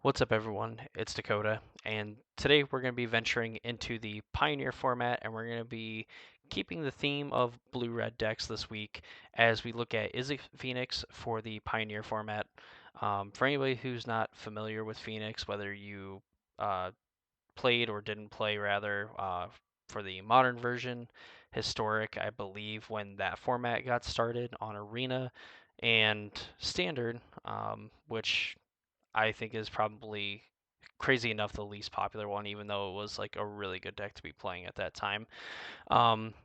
What's up, everyone? It's Dakota, and today we're going to be venturing into the Pioneer format, and we're going to be keeping the theme of blue-red decks this week as we look at Is it Phoenix for the Pioneer format. For anybody who's not familiar with Phoenix, whether you uh, played or didn't play, rather, for the modern version, historic, I believe, when that format got started on Arena and Standard, which I think is probably crazy enough the least popular one, even though it was like a really good deck to be playing at that time. Um,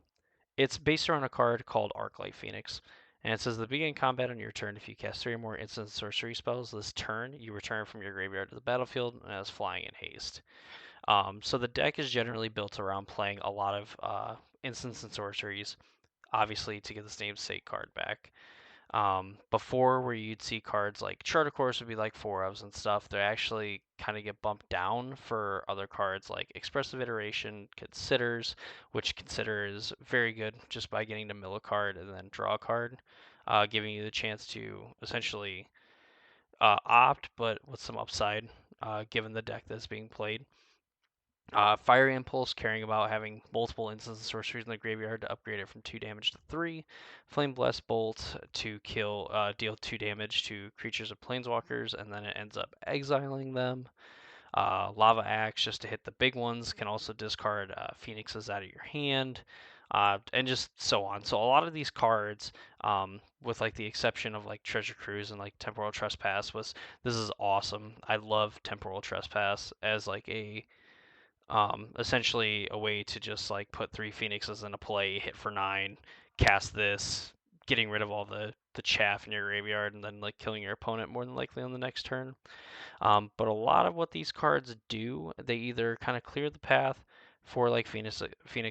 it's based around a card called Arclight Phoenix. And it says the beginning combat on your turn, if you cast 3 or more instant sorcery spells this turn, you return from your graveyard to the battlefield and has flying and haste. So the deck is generally built around playing a lot of instants and sorceries, obviously to get this namesake card back. Before, where you'd see cards like Charter Course would be like 4 ofs and stuff, they actually kind of get bumped down for other cards like Expressive Iteration, Considers, which Consider is very good just by getting to mill a card and then draw a card, giving you the chance to essentially opt, but with some upside, given the deck that's being played. Fiery Impulse, caring about having multiple instants and sorceries in the graveyard to upgrade it from 2 damage to 3. Flame Blast Bolt to deal 2 damage to creatures of planeswalkers, and then it ends up exiling them. Lava Axe, just to hit the big ones, can also discard Phoenixes out of your hand, and just so on. So a lot of these cards, with like the exception of like Treasure Cruise and like Temporal Trespass, this is awesome. I love Temporal Trespass as like a essentially a way to just like put 3 Phoenixes into play, hit for 9, cast this, getting rid of all the chaff in your graveyard, and then like killing your opponent more than likely on the next turn. But a lot of what these cards do, they either kind of clear the path for like Phoenix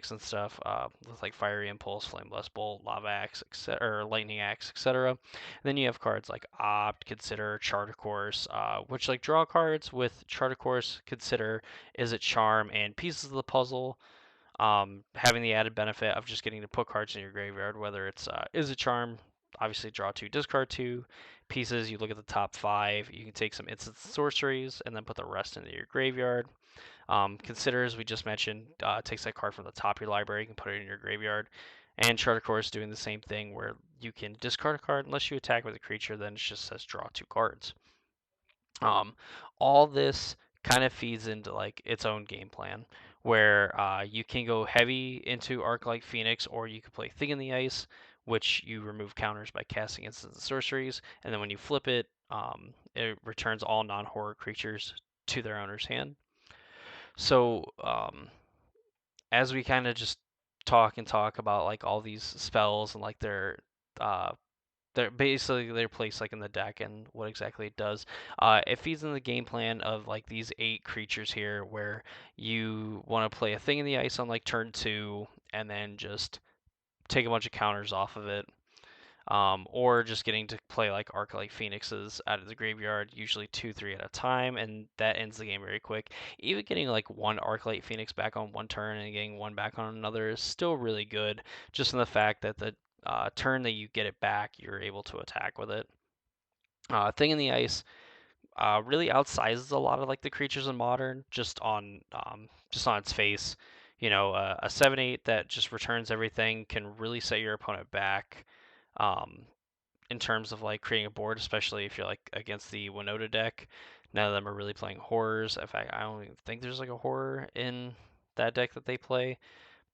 and stuff, with like Fiery Impulse, Flameless Bolt, Lava Axe, etc., or Lightning Axe, etc. Then you have cards like Opt, Consider, Charter Course, which like draw cards with Charter Course, Consider, Is it Charm, and Pieces of the Puzzle. Having the added benefit of just getting to put cards in your graveyard, whether it's Is it Charm, obviously draw 2, discard 2 pieces. You look at the top 5. You can take some instant sorceries and then put the rest into your graveyard. Consider, as we just mentioned, takes that card from the top of your library. You can put it in your graveyard. And Charter Course doing the same thing where you can discard a card unless you attack with a creature, then it just says draw 2 cards. Um, all this kind of feeds into like its own game plan where you can go heavy into Arclight Phoenix, or you can play Thing in the Ice, which you remove counters by casting instants and sorceries, and then when you flip it, it returns all non-horror creatures to their owner's hand. So as we kind of just talk about like all these spells and like uh, they're placed like in the deck and what exactly it does. It feeds in the game plan of like these 8 creatures here, where you want to play a Thing in the Ice on like turn 2, and then just take a bunch of counters off of it. Or just getting to play like Arclight Phoenixes out of the graveyard, usually 2, 3 at a time, and that ends the game very quick. Even getting like one Arclight Phoenix back on one turn and getting one back on another is still really good, just in the fact that the turn that you get it back, you're able to attack with it. Thing in the Ice really outsizes a lot of like the creatures in Modern, just on its face. A 7/8 that just returns everything can really set your opponent back. Um, in terms of like creating a board, especially if you're like against the Winota deck. None of them are really playing horrors. In fact, I don't even think there's like a horror in that deck that they play.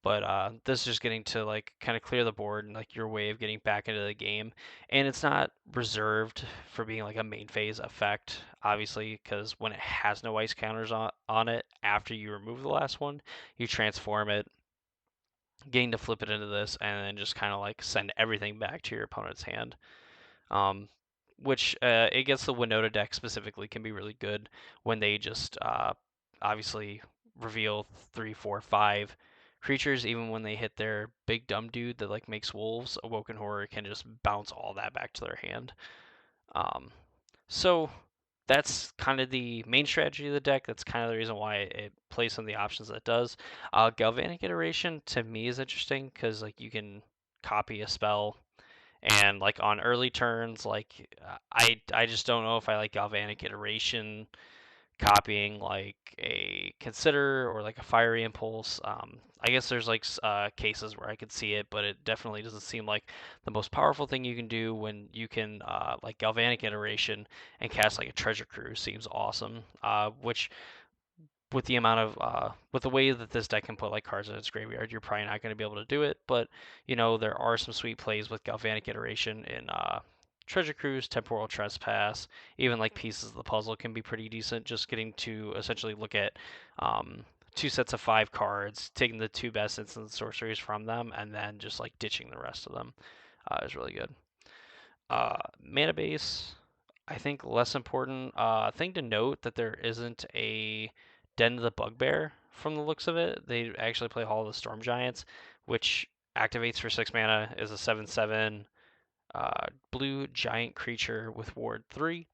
But this is just getting to like kind of clear the board and like your way of getting back into the game. And it's not reserved for being like a main phase effect, obviously, because when it has no ice counters on it after you remove the last one, you transform it, getting to flip it into this, and then just kind of like send everything back to your opponent's hand. Um, which against the Winota deck specifically can be really good when they just obviously reveal 3, 4, 5 creatures. Even when they hit their big dumb dude that like makes wolves, Awoken Horror can just bounce all that back to their hand. Um, so that's kind of the main strategy of the deck. That's kind of the reason why it plays some of the options that it does. Galvanic Iteration to me is interesting because like you can copy a spell, and like on early turns, like I just don't know if I like Galvanic Iteration copying like a Consider or like a Fiery Impulse. I guess there's like cases where I could see it, but it definitely doesn't seem like the most powerful thing you can do when you can like Galvanic Iteration and cast like a Treasure Cruise seems awesome. Which with the amount of with the way that this deck can put like cards in its graveyard, you're probably not going to be able to do it. But there are some sweet plays with Galvanic Iteration in Treasure Cruise, Temporal Trespass, even like Pieces of the Puzzle can be pretty decent. Just getting to essentially look at two sets of 5 cards, taking the 2 best instant sorceries from them, and then just like ditching the rest of them is really good. Mana base, I think less important. Thing to note that there isn't a Den of the Bugbear from the looks of it. They actually play Hall of the Storm Giants, which activates for 6 mana, is a 7/7 blue giant creature with Ward 3.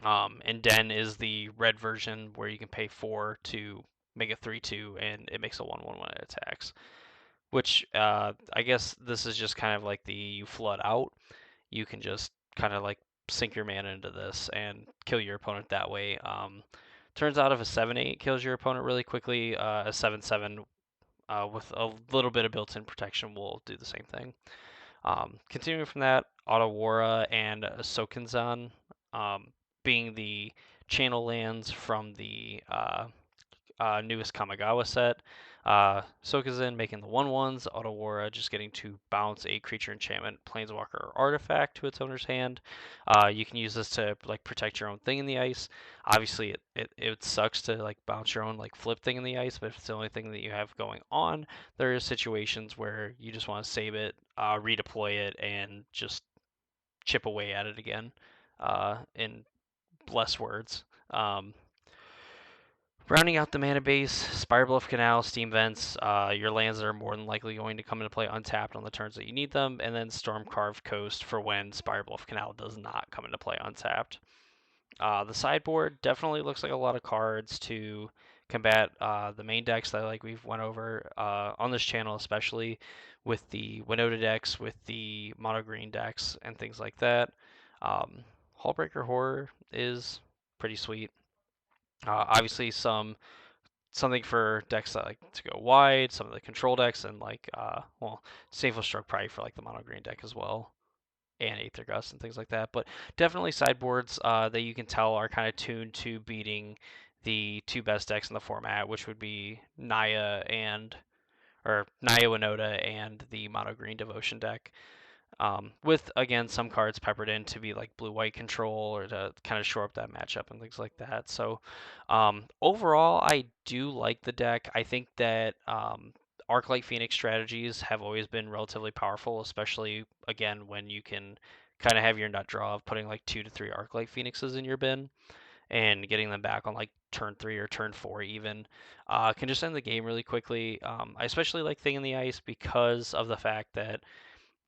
And Den is the red version where you can pay 4 to make a 3/2, and it makes a 1/1 when it attacks. Which I guess this is just kind of like the you flood out. You can just kind of like sink your mana into this and kill your opponent that way. Turns out if a 7/8 kills your opponent really quickly, a 7/7 with a little bit of built-in protection will do the same thing. Continuing from that, Otawara and Sokenzan being the channel lands from the newest Kamigawa set. Sokenzan making the 1/1s, Otawara just getting to bounce a creature enchantment, planeswalker, or artifact to its owner's hand. You can use this to like protect your own thing in the ice. Obviously, it sucks to like bounce your own like flip thing in the ice, but if it's the only thing that you have going on, there is situations where you just want to save it, redeploy it, and just chip away at it again. In less words. Rounding out the mana base, Spirebluff Canal, Steam Vents, your lands that are more than likely going to come into play untapped on the turns that you need them, and then Stormcarved Coast for when Spirebluff Canal does not come into play untapped. The sideboard definitely looks like a lot of cards to combat the main decks that like we've went over on this channel, especially with the Winota decks, with the mono green decks, and things like that. Hullbreaker Horror is pretty sweet. Obviously, something for decks that like to go wide, some of the control decks, and like Saneful Stroke probably for like the mono green deck as well, and Aether Gust and things like that. But definitely sideboards that you can tell are kind of tuned to beating the 2 best decks in the format, which would be Naya Winota and the mono green Devotion deck. With again some cards peppered in to be like blue-white control or to kind of shore up that matchup and things like that. So overall, I do like the deck. I think that Arclight Phoenix strategies have always been relatively powerful, especially again when you can kind of have your nut draw of putting like 2 to 3 Arclight Phoenixes in your bin and getting them back on like turn 3 or turn 4 even can just end the game really quickly. I especially like Thing in the Ice because of the fact that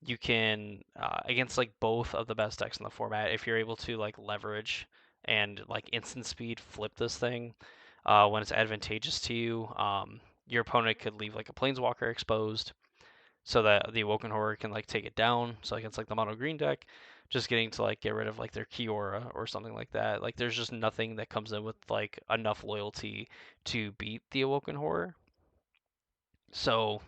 you can against like both of the best decks in the format, if you're able to like leverage and like instant speed flip this thing when it's advantageous to you, your opponent could leave like a planeswalker exposed so that the Awoken Horror can like take it down. So against like the mono green deck, just getting to like get rid of like their Kiora or something like that. Like there's just nothing that comes in with like enough loyalty to beat the Awoken Horror. So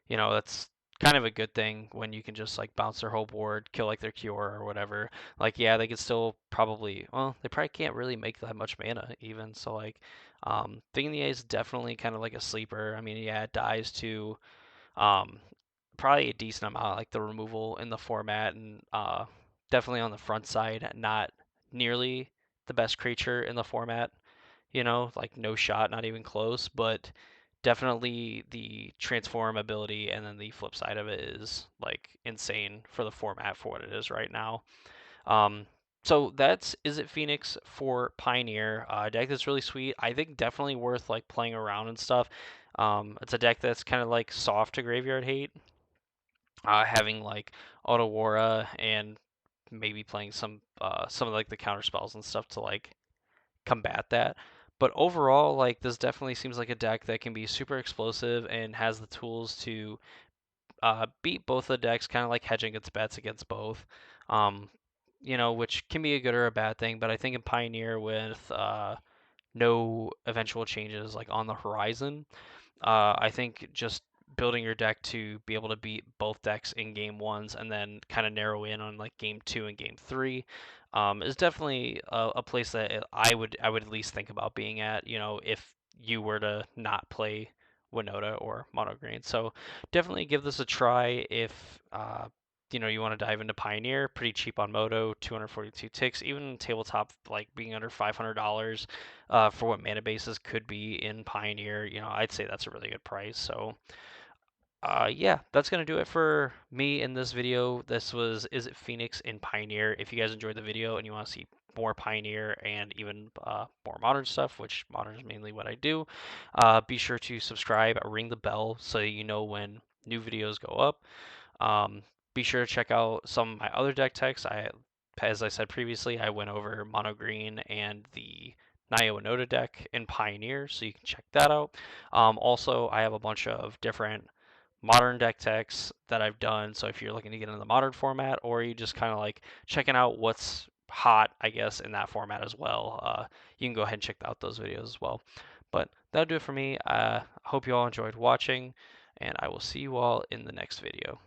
that's kind of a good thing when you can just like bounce their whole board, kill like their cure or whatever. Like yeah, they could still probably they probably can't really make that much mana even. So like Thing in the Eye is definitely kind of like a sleeper. I mean, yeah, it dies to um probably a decent amount like the removal in the format and definitely on the front side, not nearly the best creature in the format, like no shot, not even close, but definitely the transform ability and then the flip side of it is like insane for the format for what it is right now. Um, so that's Izzet Phoenix for Pioneer. Deck that's really sweet. I think definitely worth like playing around and stuff. It's a deck that's kind of like soft to graveyard hate, having like Otawara and maybe playing some of like the counter spells and stuff to like combat that. But overall, like this definitely seems like a deck that can be super explosive and has the tools to beat both the decks, kind of like hedging its bets against both. Um, which can be a good or a bad thing. But I think in Pioneer with no eventual changes like on the horizon, I think just building your deck to be able to beat both decks in game ones and then kind of narrow in on like game two and game three is definitely a place that I would at least think about being at. If you were to not play Winota or Mono Green, so definitely give this a try if you want to dive into Pioneer. Pretty cheap on Moto, 242 ticks, even tabletop like being under $500 for what mana bases could be in Pioneer. I'd say that's a really good price. So, yeah, that's going to do it for me in this video. This was Is It Phoenix in Pioneer. If you guys enjoyed the video and you want to see more Pioneer and even more modern stuff, which modern is mainly what I do, be sure to subscribe, ring the bell so you know when new videos go up. Um, be sure to check out some of my other deck techs. As I said previously, I went over Mono Green and the Nio Winota deck in Pioneer, so you can check that out. Also, I have a bunch of different modern deck techs that I've done. So if you're looking to get into the modern format, or you just kind of like checking out what's hot, I guess, in that format as well, you can go ahead and check out those videos as well. But that'll do it for me. I hope you all enjoyed watching, and I will see you all in the next video.